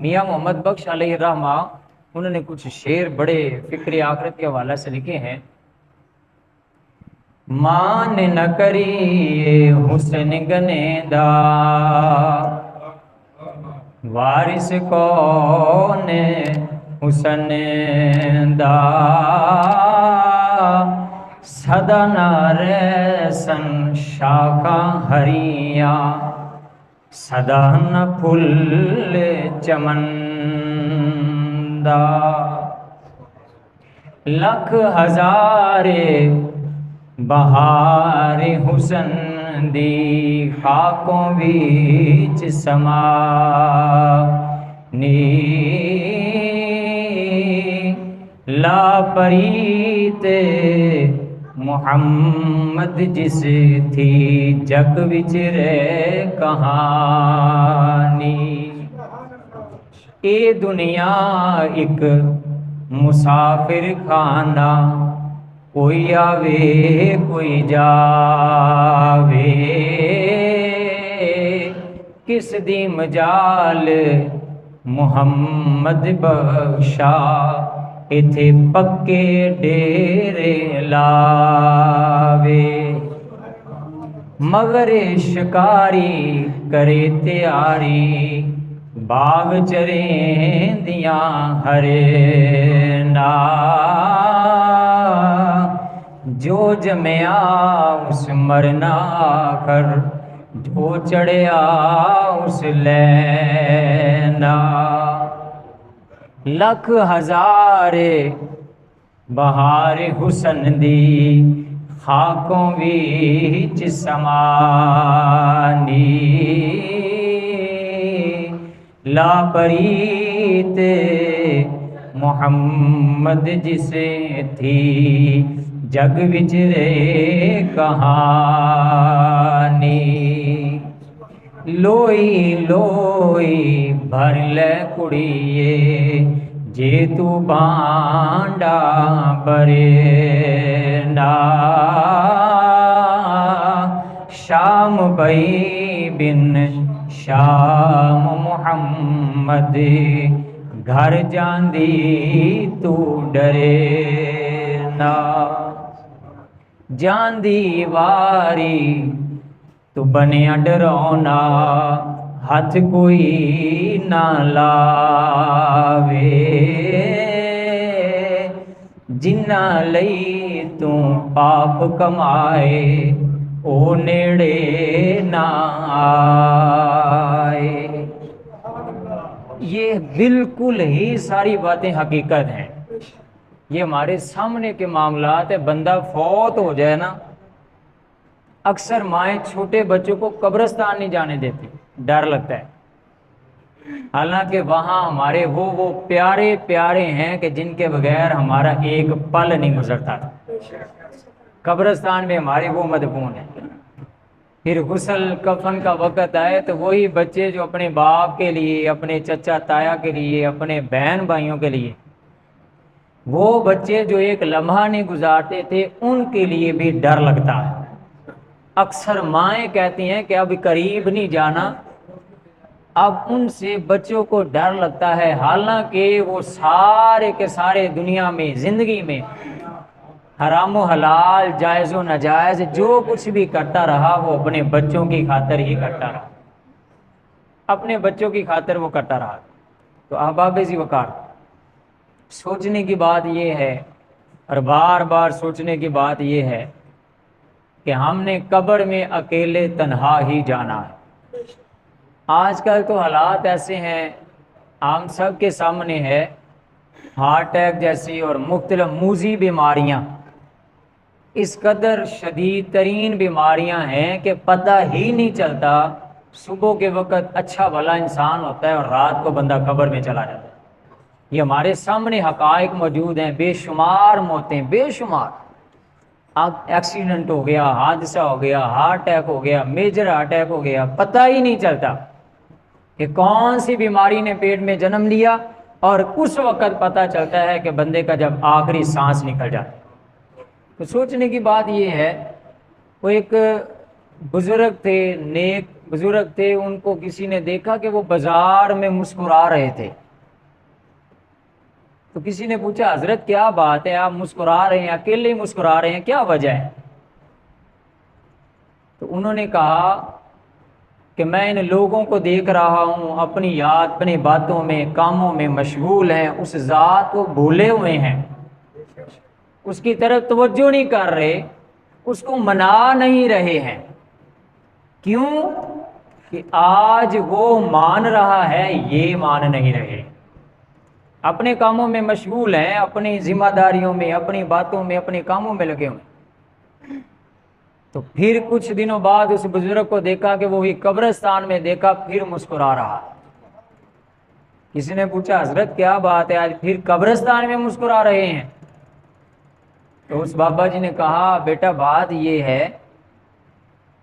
میاں محمد بخش علیہ الرحمہ انہوں نے کچھ شعر بڑے فکر آخرت کے حوالے سے لکھے ہیں. مان نہ کری حسن گنے دا وارث کون حسن دا سدا نہ ریسن شاخاں ہریاں سدا نہ پھل چمن دا لکھ ہزار بہار حسن دی خاکوں ویچ سما نی لا پریت محمد جس تھی جگ وچ رے کہانی. اے دنیا ایک مسافر خانہ کوئی آوے کوئی جاوے کس دی مجال محمد بخشا ایتھے پکے ڈیرے لاوے. مگر شکاری کرے تیاری باغ چریں دیاں ہرے نا جو جمیا اس مرنا کر جو چڑھیا اس لینا. لکھ ہزار بہار حسن دی خاکوں ویچ سمانی لا پریت محمد جسے تھی جگ وچ رے کہانی. لوئی لوئی بھر لے کڑیے جے تو بانڈا برے نا شام بئی بن شام محمد گھر جاندی تو ڈرے نا. جاندی واری تو بنیا ڈرونا ہاتھ کوئی نہ لاوے جنہ لئی تو پاپ کمائے او نیڑے نہ آئے. یہ بالکل ہی ساری باتیں حقیقت ہیں. یہ ہمارے سامنے کے معاملات ہے. بندہ فوت ہو جائے نا اکثر مائیں چھوٹے بچوں کو قبرستان نہیں جانے دیتی, ڈر لگتا ہے. حالانکہ وہاں ہمارے وہ پیارے پیارے ہیں کہ جن کے بغیر ہمارا ایک پل نہیں گزرتا تھا. قبرستان میں ہمارے وہ مدفون ہیں. پھر غسل کفن کا وقت آئے تو وہی بچے جو اپنے باپ کے لیے, اپنے چچا تایا کے لیے, اپنے بہن بھائیوں کے لیے, وہ بچے جو ایک لمحہ نہیں گزارتے تھے ان کے لیے بھی ڈر لگتا ہے. اکثر مائیں کہتی ہیں کہ اب قریب نہیں جانا, اب ان سے بچوں کو ڈر لگتا ہے. حالانکہ وہ سارے کے سارے دنیا میں زندگی میں حرام و حلال جائز و ناجائز جو کچھ بھی کرتا رہا وہ اپنے بچوں کی خاطر ہی کرتا رہا, اپنے بچوں کی خاطر وہ کرتا رہا. تو احباب ذی وقار سوچنے کی بات یہ ہے اور بار بار سوچنے کی بات یہ ہے کہ ہم نے قبر میں اکیلے تنہا ہی جانا ہے. آج کل تو حالات ایسے ہیں, ہم سب کے سامنے ہے, ہارٹ اٹیک جیسی اور مختلف موذی بیماریاں اس قدر شدید ترین بیماریاں ہیں کہ پتہ ہی نہیں چلتا. صبح کے وقت اچھا بھلا انسان ہوتا ہے اور رات کو بندہ قبر میں چلا جاتا ہے. یہ ہمارے سامنے حقائق موجود ہیں. بے شمار موتیں, بے شمار. اب ایکسیڈنٹ ہو گیا, حادثہ ہو گیا, ہارٹ اٹیک ہو گیا, میجر ہارٹ اٹیک ہو گیا, پتہ ہی نہیں چلتا کہ کون سی بیماری نے پیٹ میں جنم لیا, اور اس وقت پتہ چلتا ہے کہ بندے کا جب آخری سانس نکل جاتا. تو سوچنے کی بات یہ ہے, وہ ایک بزرگ تھے, نیک بزرگ تھے، ان کو کسی نے دیکھا کہ وہ بازار میں مسکرا رہے تھے، تو کسی نے پوچھا حضرت کیا بات ہے، آپ مسکرا رہے ہیں، اکیلے ہی مسکرا رہے ہیں، کیا وجہ ہے؟ تو انہوں نے کہا کہ میں ان لوگوں کو دیکھ رہا ہوں اپنی یاد، اپنی باتوں میں، کاموں میں مشغول ہیں، اس ذات کو بھولے ہوئے ہیں، اس کی طرف توجہ نہیں کر رہے، اس کو منا نہیں رہے ہیں۔ کیوں؟ کہ آج وہ مان رہا ہے، یہ مان نہیں رہے، اپنے کاموں میں مشغول ہیں، اپنی ذمہ داریوں میں، اپنی باتوں میں، اپنے کاموں میں لگے ہوئے۔ تو پھر کچھ دنوں بعد اس بزرگ کو دیکھا کہ وہی قبرستان میں دیکھا، پھر مسکرا رہا۔ کسی نے پوچھا حضرت کیا بات ہے، آج پھر قبرستان میں مسکرا رہے ہیں؟ تو اس بابا جی نے کہا بیٹا بات یہ ہے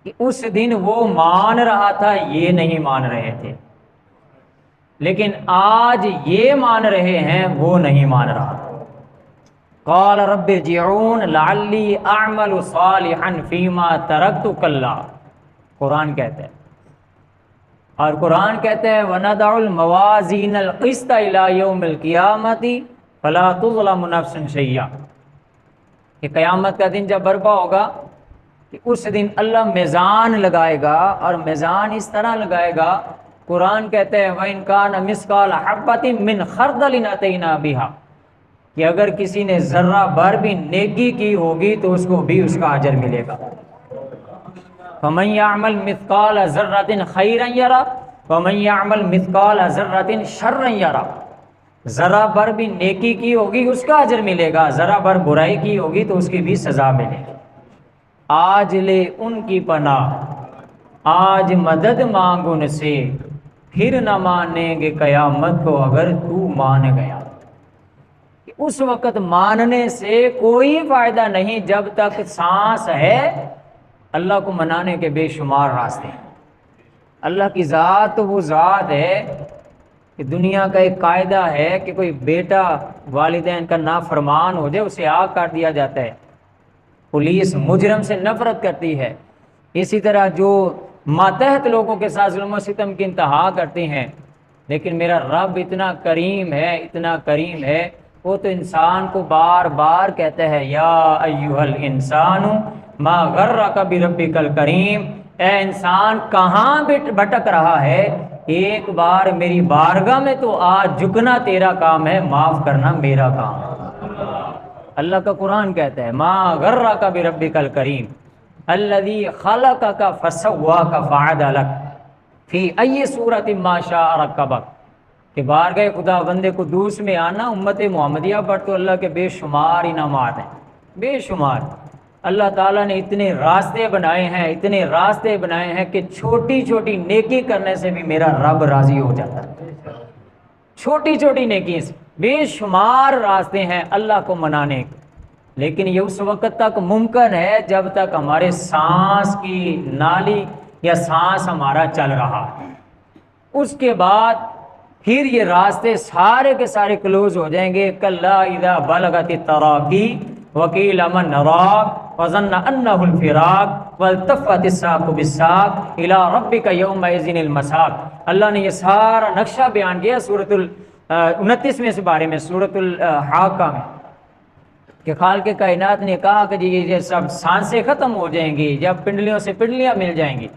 کہ اس دن وہ مان رہا تھا، یہ نہیں مان رہے تھے، لیکن آج یہ مان رہے ہیں، وہ نہیں مان رہا۔ قال رب ارجعون لعلی اعمل صالحا فیما ترکت کلا، قرآن کہتا ہے، اور قرآن کہتا ہے وَنَضَعُ الْمَوَازِينَ الْقِسْطَ إِلَىٰ يَوْمِ الْقِيَامَةِ فَلَا تُظْلَمُ نَفْسٌ شَيْئًا، کہ قیامت کا دن جب برپا ہوگا کہ اس دن اللہ میزان لگائے گا، اور میزان اس طرح لگائے گا، قرآن کہتا ہے وَإِنْ كَانَ مِثْقَالَ حَبَّةٍ مِّنْ خَرْدَلٍ أَتَيْنَا بِهَا، کہ اگر کسی نے ذرہ بھر بھی نیکی کی ہوگی تو اس کو بھی اس کا اجر ملے گا۔ فَمَن يَعْمَلْ مِثْقَالَ ذَرَّةٍ خَيْرًا يَرَهُ وَمَن يَعْمَلْ مِثْقَالَ ذَرَّةٍ شَرًّا يَرَهُ، ذرہ بھر بھی نیکی کی ہوگی اس کا اجر ملے گا، ذرہ بھر برائی کی ہوگی تو اس کی بھی سزا ملے گی۔ آج لے ان کی پناہ، آج مدد مانگ ان سے، پھر نہ مانیں گے قیامت کو اگر تو مان گیا۔ اس وقت ماننے سے کوئی فائدہ نہیں، جب تک سانس ہے اللہ کو منانے کے بے شمار راستے ہیں۔ اللہ کی ذات تو وہ ذات ہے کہ دنیا کا ایک قاعدہ ہے کہ کوئی بیٹا والدین کا نافرمان ہو جائے اسے آگ کاٹ دیا جاتا ہے، پولیس مجرم سے نفرت کرتی ہے، اسی طرح جو ماتحت لوگوں کے ساتھ ظلم و ستم کی انتہا کرتے ہیں، لیکن میرا رب اتنا کریم ہے، اتنا کریم ہے، وہ تو انسان کو بار بار کہتا ہے یا ایھا الانسان ما غرک بربک الکریم، اے انسان کہاں بھٹک رہا ہے، ایک بار میری بارگاہ میں تو آج جھکنا تیرا کام ہے، معاف کرنا میرا کام ہے۔ اللہ کا قرآن کہتا ہے ما غرک بربک الکریم الذی خلقک فسواک فعدلک فی ای صورت ما شاء رکبک، کہ بارگاہ خدا بندے کو دوس میں آنا امت محمدیہ پر تو اللہ کے بے شمار انعامات ہیں، بے شمار۔ اللہ تعالیٰ نے اتنے راستے بنائے ہیں، اتنے راستے بنائے ہیں کہ چھوٹی چھوٹی نیکی کرنے سے بھی میرا رب راضی ہو جاتا ہے، چھوٹی چھوٹی نیکی سے بے شمار راستے ہیں اللہ کو منانے کے، لیکن یہ اس وقت تک ممکن ہے جب تک ہمارے سانس کی نالی یا سانس ہمارا چل رہا ہے، اس کے بعد پھر یہ راستے سارے کے سارے کلوز ہو جائیں گے۔ کلا اذا بلغت التراقی وقیل من راق وظن انہ الفراق والتفت الساق بالساق الی ربک یومئذ المساق۔ اللہ نے یہ سارا نقشہ بیان کیا سورۃ 29 میں سے بارے میں، سورۃ الحاقہ میں، کہ خالق کائنات نے کہا کہ جی یہ سب سانسیں ختم ہو جائیں گی، جب پنڈلیوں سے پنڈلیاں مل جائیں گی،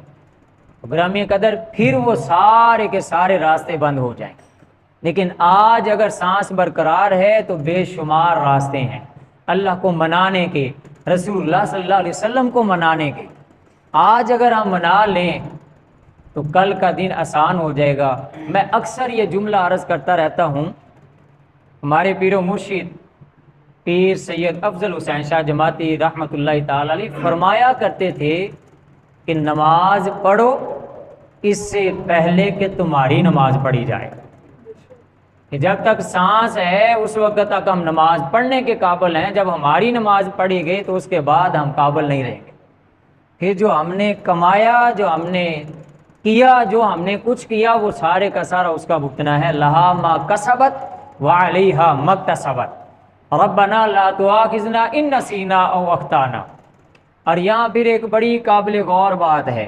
گرامی قدر پھر وہ سارے کے سارے راستے بند ہو جائیں گے، لیکن آج اگر سانس برقرار ہے تو بے شمار راستے ہیں اللہ کو منانے کے، رسول اللہ صلی اللہ علیہ وسلم کو منانے کے۔ آج اگر ہم منا لیں تو کل کا دن آسان ہو جائے گا۔ میں اکثر یہ جملہ عرض کرتا رہتا ہوں، ہمارے پیر و مرشد پیر سید افضل حسین شاہ جماعتی رحمۃ اللہ تعالی علیہ فرمایا کرتے تھے کہ نماز پڑھو اس سے پہلے کہ تمہاری نماز پڑھی جائے، کہ جب تک سانس ہے اس وقت تک ہم نماز پڑھنے کے قابل ہیں، جب ہماری نماز پڑھی گئی تو اس کے بعد ہم قابل نہیں رہیں گے۔ پھر جو ہم نے کمایا، جو ہم نے کیا، جو ہم نے کچھ کیا، وہ سارے کا سارا اس کا بھگتنا ہے۔ لہا ما کسبت وعلیہا ما اکتسبت ربنا لا تؤاخذنا ان نسینا او اخطانا۔ اور یہاں پھر ایک بڑی قابل غور بات ہے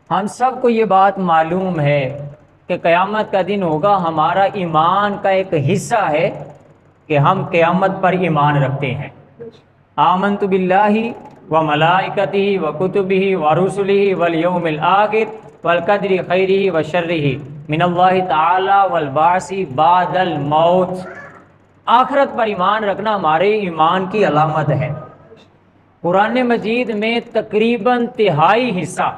ہم سب کو یہ بات معلوم ہے کہ قیامت کا دن ہوگا، ہمارا ایمان کا ایک حصہ ہے کہ ہم قیامت پر ایمان رکھتے ہیں۔ آمنت باللہ و ملائکتہ و کتبہ و رسلہ والیوم الآخر والقدر خیرہ و شرہ من اللہ تعالی والبعث بعد الموت۔ آخرت پر ایمان رکھنا ہمارے ایمان کی علامت ہے۔ قرآن مجید میں تقریباً تہائی حصہ،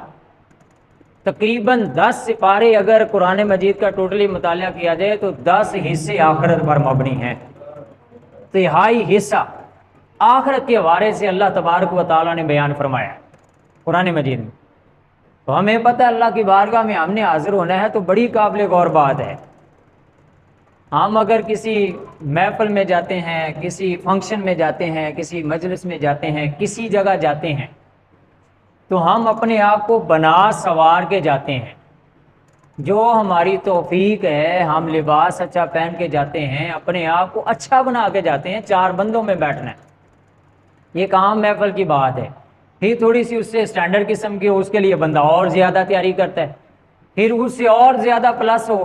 تقریباً 10 سپارے اگر قرآن مجید کا ٹوٹلی مطالعہ کیا جائے تو 10 حصے آخرت پر مبنی ہیں۔ تہائی حصہ آخرت کے حوالے سے اللہ تبارک و تعالیٰ نے بیان فرمایا ہے قرآن مجید میں۔ تو ہمیں پتہ ہے اللہ کی بارگاہ میں ہم نے حاضر ہونا ہے تو بڑی قابل غور بات ہے۔ ہم اگر کسی محفل میں جاتے ہیں، کسی فنکشن میں جاتے ہیں، کسی مجلس میں جاتے ہیں، کسی جگہ جاتے ہیں تو ہم اپنے آپ کو بنا سنوار کے جاتے ہیں۔ جو ہماری توفیق ہے ہم لباس اچھا پہن کے جاتے ہیں، اپنے آپ کو اچھا بنا کے جاتے ہیں، 4 بندوں میں بیٹھنا ہے، یہ ایک عام محفل کی بات ہے۔ پھر تھوڑی سی اس سے اسٹینڈرڈ قسم کی ہو، اس کے لیے بندہ اور زیادہ تیاری کرتا ہے، پھر اس سے اور زیادہ پلس ہو،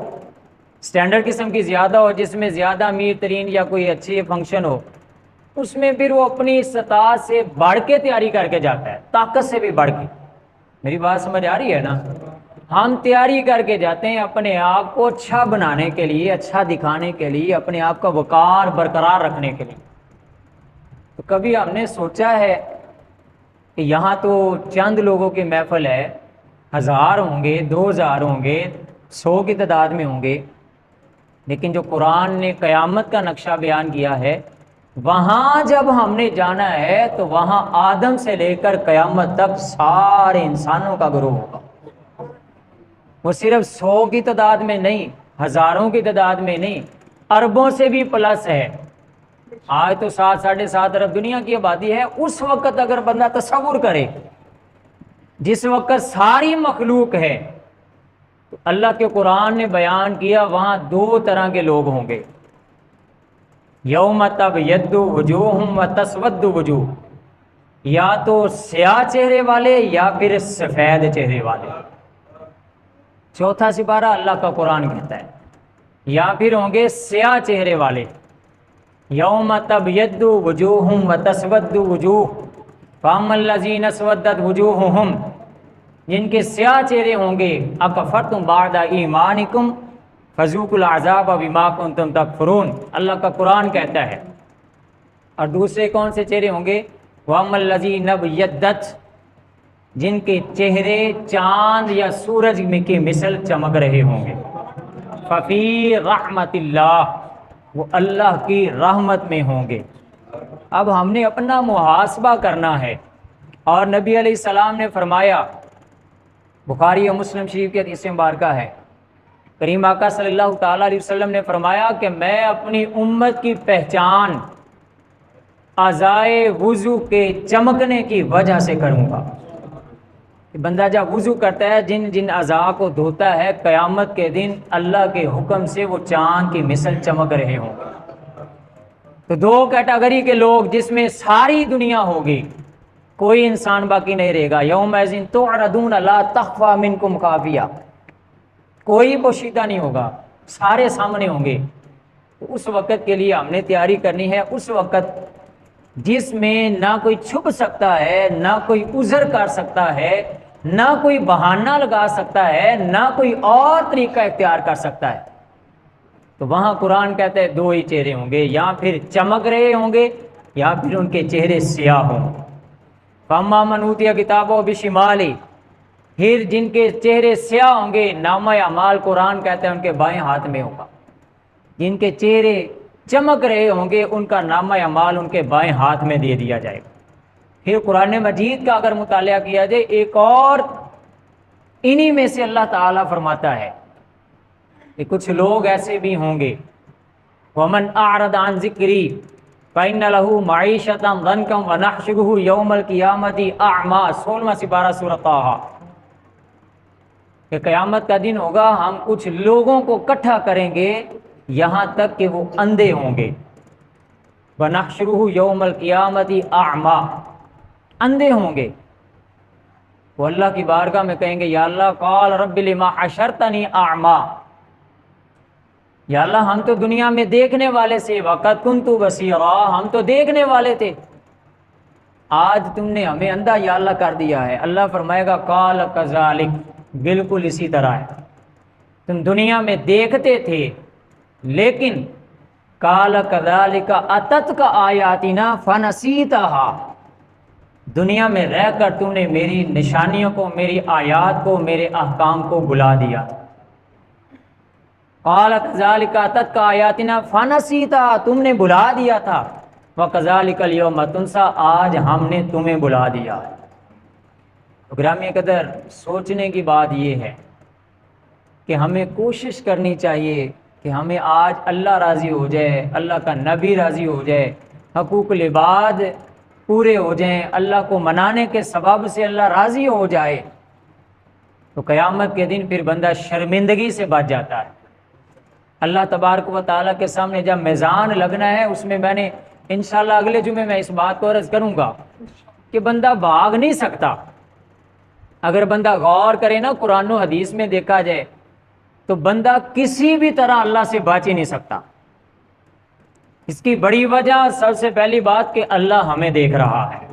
اسٹینڈرڈ قسم کی زیادہ ہو جس میں زیادہ امیر ترین یا کوئی اچھی فنکشن ہو، اس میں پھر وہ اپنی استطاعت سے بڑھ کے تیاری کر کے جاتا ہے، طاقت سے بھی بڑھ کے۔ میری بات سمجھ آ رہی ہے نا؟ ہم تیاری کر کے جاتے ہیں اپنے آپ کو اچھا بنانے کے لیے، اچھا دکھانے کے لیے، اپنے آپ کا وقار برقرار رکھنے کے لیے۔ تو کبھی ہم نے سوچا ہے کہ یہاں تو چند لوگوں کی محفل ہے، 1000 ہوں گے، 2000 ہوں گے، 100 کی تعداد میں ہوں گے، لیکن جو قرآن نے قیامت کا نقشہ بیان کیا ہے، وہاں جب ہم نے جانا ہے تو وہاں آدم سے لے کر قیامت تک سارے انسانوں کا گروہ ہوگا۔ وہ صرف 100 کی تعداد میں نہیں، ہزاروں کی تعداد میں نہیں، اربوں سے بھی پلس ہے۔ آج تو 7-7.5 ارب دنیا کی آبادی ہے، اس وقت اگر بندہ تصور کرے جس وقت ساری مخلوق ہے، تو اللہ کے قرآن نے بیان کیا وہاں 2 طرح کے لوگ ہوں گے، یوم تبیض وجوہ و تسود وجوہ، یا تو سیاہ چہرے والے یا پھر سفید چہرے والے۔ چوتھا سپارہ اللہ کا قرآن کہتا ہے یا پھر ہوں گے سیاہ چہرے والے، یوم تبیض وجوہ و تسود وجوہ فاما الذین اسودت وجوہہم، جن کے سیاہ چہرے ہوں گے، اکفرتم بعد ایمانکم فذوقوا العذاب بما کنتم تکفرون، اللہ کا قرآن کہتا ہے۔ اور دوسرے کون سے چہرے ہوں گے؟ واما الذین ابیضت، جن کے چہرے چاند یا سورج کی مثل چمک رہے ہوں گے، ففی رحمت اللہ، وہ اللہ کی رحمت میں ہوں گے۔ اب ہم نے اپنا محاسبہ کرنا ہے، اور نبی علیہ السلام نے فرمایا، بخاری اور مسلم شریف کی حدیث مبارکہ ہے، کریم آقا صلی اللہ تعالیٰ علیہ وسلم نے فرمایا کہ میں اپنی امت کی پہچان اعضائے وضو کے چمکنے کی وجہ سے کروں گا۔ کہ بندہ جب وضو کرتا ہے، جن جن اعضاء کو دھوتا ہے، قیامت کے دن اللہ کے حکم سے وہ چاند کی مثل چمک رہے ہوں گے۔ تو 2 کیٹیگری کے لوگ جس میں ساری دنیا ہوگی، کوئی انسان باقی نہیں رہے گا۔ یومئذ تعرضون لا تخفی منکم خافیہ، کوئی پوشیدہ نہیں ہوگا، سارے سامنے ہوں گے۔ تو اس وقت کے لیے ہم نے تیاری کرنی ہے، اس وقت جس میں نہ کوئی چھپ سکتا ہے، نہ کوئی عذر کر سکتا ہے، نہ کوئی بہانہ لگا سکتا ہے، نہ کوئی اور طریقہ اختیار کر سکتا ہے۔ تو وہاں قرآن کہتا ہے 2 ہی چہرے ہوں گے، یا پھر چمک رہے ہوں گے یا پھر ان کے چہرے سیاہ ہوں گے۔ فاما من اوتی کتابہ بشمالہ، پھر جن کے چہرے سیاہ ہوں گے، نامہ اعمال قرآن کہتا ہے ان کے بائیں ہاتھ میں ہوگا۔ جن کے چہرے چمک رہے ہوں گے، ان کا نامہ اعمال ان کے بائیں ہاتھ میں دے دیا جائے گا۔ پھر قرآن مجید کا اگر مطالعہ کیا جائے، ایک اور انہی میں سے اللہ تعالیٰ فرماتا ہے کہ کچھ لوگ ایسے بھی ہوں گے، وَمَنْ أَعْرَضَ عَنْ ذِكْرِي فَإِنَّ لَهُ مَعِيشَةً ضَنْكًا وَنَحْشُرُهُ يَوْمَ الْقِيَامَةِ أَعْمَىٰ، 16واں سپارہ سورۃ طٰہٰ، کہ قیامت کا دن ہوگا، ہم کچھ لوگوں کو اکٹھا کریں گے یہاں تک کہ وہ اندھے ہوں گے۔ وَنَحْشُرُهُ يَوْمَ الْقِيَامَةِ أَعْمَىٰ، اندھے ہوں گے۔ وہ اللہ کی بارگاہ میں کہیں گے یا اللہ قال رب لما حشرتنی اعما، یا اللہ ہم تو دنیا میں دیکھنے والے سے، وقت کنت بصیرا، ہم تو دیکھنے والے تھے، آج تم نے ہمیں اندھا یا اللہ کر دیا ہے۔ اللہ فرمائے گا قال کذالک، بالکل اسی طرح ہے، تم دنیا میں دیکھتے تھے لیکن قال کذالک اتتک آیاتنا فنسیتھا، دنیا میں رہ کر تم نے میری نشانیوں کو، میری آیات کو، میرے احکام کو بلا دیا۔ قال کذالک اتتک آیاتنا فنسیتھا، تم نے بلا دیا تھا، وکذالک الیوم تنسی، آج ہم نے تمہیں بلا دیا۔ تو گرامی قدر سوچنے کی بات یہ ہے کہ ہمیں کوشش کرنی چاہیے کہ ہمیں آج اللہ راضی ہو جائے، اللہ کا نبی راضی ہو جائے، حقوق العباد پورے ہو جائیں، اللہ کو منانے کے سبب سے اللہ راضی ہو جائے، تو قیامت کے دن پھر بندہ شرمندگی سے بچ جاتا ہے۔ اللہ تبارک و تعالیٰ کے سامنے جب میزان لگنا ہے، اس میں میں نے انشاءاللہ اگلے جمعے میں اس بات کو عرض کروں گا کہ بندہ بھاگ نہیں سکتا۔ اگر بندہ غور کرے نا قرآن و حدیث میں دیکھا جائے تو بندہ کسی بھی طرح اللہ سے بچ ہی نہیں سکتا۔ اس کی بڑی وجہ سب سے پہلی بات کہ اللہ ہمیں دیکھ رہا ہے۔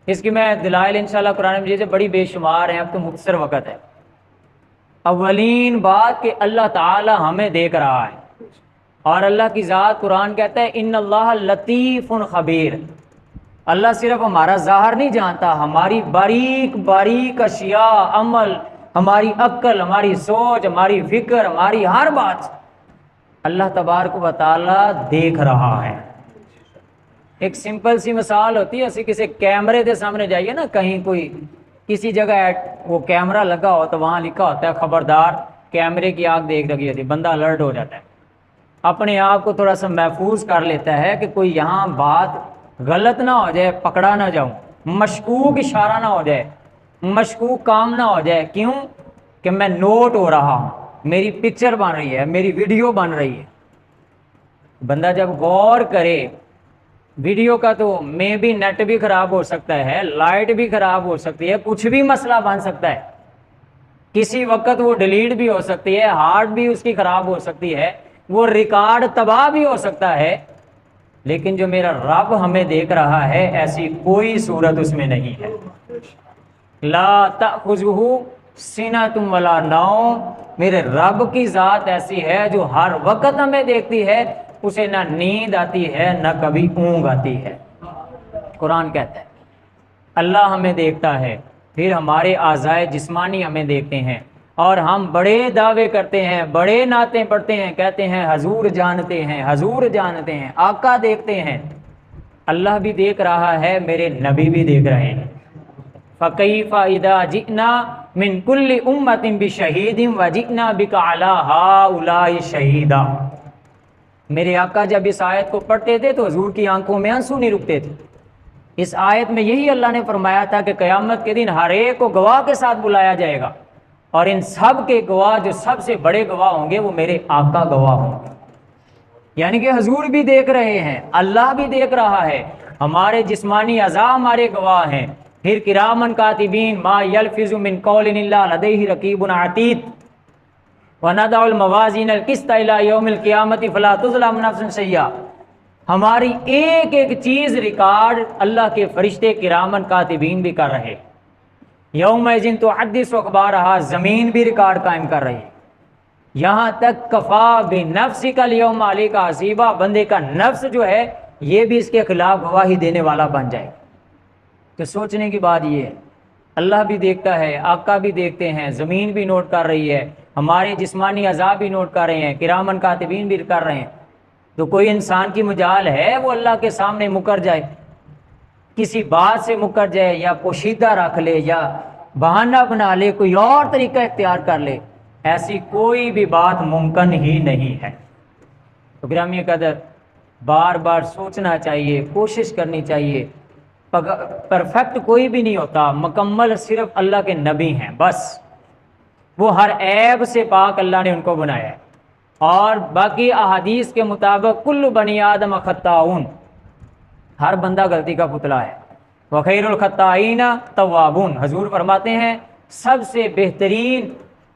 اس کی میں دلائل انشاءاللہ قرآن مجید سے بڑی بے شمار ہیں، اب تو مختصر وقت ہے۔ اولین بات کہ اللہ تعالی ہمیں دیکھ رہا ہے، اور اللہ کی ذات قرآن کہتا ہے ان اللہ لطیف خبیر، اللہ صرف ہمارا ظاہر نہیں جانتا، ہماری باریک باریک اشیاء، عمل، ہماری عقل، ہماری سوچ، ہماری فکر، ہماری ہر بات اللہ تبارک و تعالی دیکھ رہا ہے۔ ایک سمپل سی مثال ہوتی ہے، اسی کسی کیمرے کے سامنے جائیے نا، کہیں کوئی کسی جگہ وہ کیمرہ لگا ہو تو وہاں لکھا ہوتا ہے خبردار کیمرے کی آنکھ دیکھ رکھی ہوتی ہے، بندہ الرٹ ہو جاتا ہے، اپنے آپ کو تھوڑا سا محفوظ کر لیتا ہے کہ کوئی یہاں بات غلط نہ ہو جائے، پکڑا نہ جاؤں، مشکوک اشارہ نہ ہو جائے، مشکوک کام نہ ہو جائے۔ کیوں کہ میں نوٹ ہو رہا ہوں، میری پکچر بن رہی ہے، میری ویڈیو بن رہی ہے۔ بندہ جب غور کرے، ویڈیو کا تو میں بھی نیٹ بھی خراب ہو سکتا ہے، لائٹ بھی خراب ہو سکتی ہے، کچھ بھی مسئلہ بن سکتا ہے، کسی وقت وہ ڈیلیٹ بھی ہو سکتی ہے، ہارڈ بھی اس کی خراب ہو سکتی ہے، وہ ریکارڈ تباہ بھی ہو سکتا ہے، لیکن جو میرا رب ہمیں دیکھ رہا ہے ایسی کوئی صورت اس میں نہیں ہے۔ لا تأخذہ سنۃ ولا نوم، میرے رب کی ذات ایسی ہے جو ہر وقت ہمیں دیکھتی ہے، اسے نہ نیند آتی ہے نہ کبھی اونگ آتی ہے۔ قرآن کہتا ہے اللہ ہمیں دیکھتا ہے، پھر ہمارے اعضائے جسمانی ہمیں دیکھتے ہیں، اور ہم بڑے دعوے کرتے ہیں، بڑے نعتیں پڑھتے ہیں، کہتے ہیں حضور جانتے ہیں، حضور جانتے ہیں، آقا دیکھتے ہیں۔ اللہ بھی دیکھ رہا ہے، میرے نبی بھی دیکھ رہے ہیں۔ فَكَيْفَ إِذَا جِئْنَا مِن كُلِّ أُمَّةٍ بِشَهِيدٍ وَجِئْنَا بِكَ عَلَىٰ هَٰؤُلَاءِ شَهِيدًا۔ میرے آقا جب اس آیت کو پڑھتے تھے تو حضور کی آنکھوں میں آنسو نہیں رکتے تھے۔ اس آیت میں یہی اللہ نے فرمایا تھا کہ قیامت کے دن ہر ایک کو گواہ کے ساتھ بلایا جائے گا، اور ان سب کے گواہ جو سب سے بڑے گواہ ہوں گے وہ میرے آقا گواہ ہوں گے۔ یعنی کہ حضور بھی دیکھ رہے ہیں، اللہ بھی دیکھ رہا ہے، ہمارے جسمانی اعضاء ہمارے گواہ ہیں۔ پھر کرامن کاتبین ما یلفظ من قول الا لدیہ رقیب عتید وَنَضَعُ الْمَوَازِينَ الْقِسْطَ إِلَىٰ يَوْمِ الْقِيَامَةِ فَلَا تُظْلَمُ نَفْسٌ شَيْئًا، ہماری ایک ایک چیز ریکارڈ اللہ کے فرشتے کرامن کاتبین بھی کر رہے۔ یومئذ تحدث اخبارہا، زمین بھی ریکارڈ قائم کر رہی ہے، یہاں تک کفا بنفسک الیوم علیک حسیبا، بندے کا نفس جو ہے یہ بھی اس کے خلاف گواہی دینے والا بن جائے۔ تو سوچنے کی بات یہ ہے اللہ بھی دیکھتا ہے، آقا بھی دیکھتے ہیں، زمین بھی نوٹ کر رہی ہے، ہمارے جسمانی اعضاء بھی نوٹ کر رہے ہیں، کرامن کاتبین بھی کر رہے ہیں۔ تو کوئی انسان کی مجال ہے وہ اللہ کے سامنے مکر جائے، کسی بات سے مکر جائے، یا پوشیدہ رکھ لے، یا بہانہ بنا لے، کوئی اور طریقہ اختیار کر لے؟ ایسی کوئی بھی بات ممکن ہی نہیں ہے۔ تو گرامی قدر بار بار سوچنا چاہیے، کوشش کرنی چاہیے۔ پرفیکٹ کوئی بھی نہیں ہوتا، مکمل صرف اللہ کے نبی ہیں بس، وہ ہر عیب سے پاک اللہ نے ان کو بنایا ہے۔ اور باقی احادیث کے مطابق کل بنی آدم خطاؤن، ہر بندہ غلطی کا پتلا ہے۔ وخیر الخطائین توابون، حضور فرماتے ہیں سب سے بہترین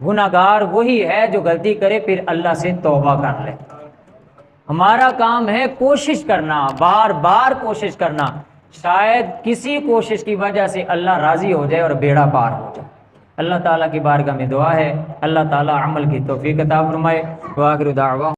گناہگار وہی ہے جو غلطی کرے پھر اللہ سے توبہ کر لے۔ ہمارا کام ہے کوشش کرنا، بار بار کوشش کرنا، شاید کسی کوشش کی وجہ سے اللہ راضی ہو جائے اور بیڑا پار ہو جائے۔ اللہ تعالیٰ کی بارگاہ میں دعا ہے اللہ تعالیٰ عمل کی توفیق عطا فرمائے۔ وآخر دعواہم